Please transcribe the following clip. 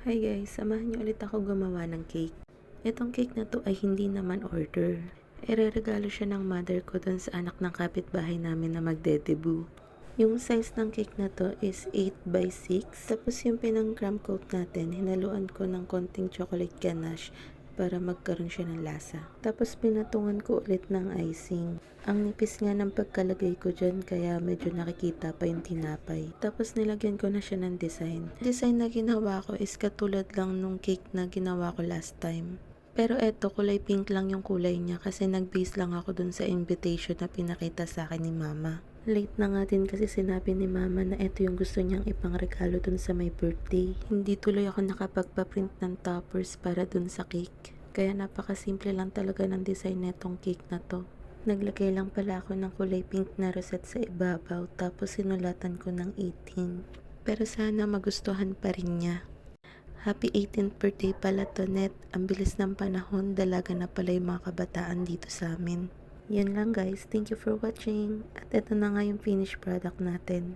Hi guys, samahan niyo ulit ako gumawa ng cake. Itong cake na to ay hindi naman order. Ireregalo siya ng mother ko dun sa anak ng kapitbahay namin na magde-debut. Yung size ng cake na to is 8 by 6. Tapos yung pinang-crumb coat natin, hinaluan ko ng konting chocolate ganache para magkaroon siya ng lasa. Tapos pinatungan ko ulit ng icing. Ang nipis nga ng pagkalagay ko dyan kaya medyo nakikita pa yung tinapay. Tapos nilagyan ko na siya ng design. Design na ginawa ko is katulad lang nung cake na ginawa ko last time. Pero eto, kulay pink lang yung kulay niya kasi nag-base lang ako dun sa invitation na pinakita sa akin ni mama. Late na nga din kasi sinabi ni mama na eto yung gusto niyang ipangregalo dun sa my birthday. Hindi tuloy ako nakapagpa-print ng toppers para dun sa cake. Kaya napakasimple lang talaga ng design netong cake na to. Naglagay lang pala ako ng kulay pink na rosette sa ibabaw tapos sinulatan ko ng 18. Pero sana magustuhan pa rin niya. Happy 18th birthday pala to, Net. Ang bilis ng panahon, dalaga na pala yung mga kabataan dito sa amin. Yan lang guys, thank you for watching. At ito na nga yung finished product natin.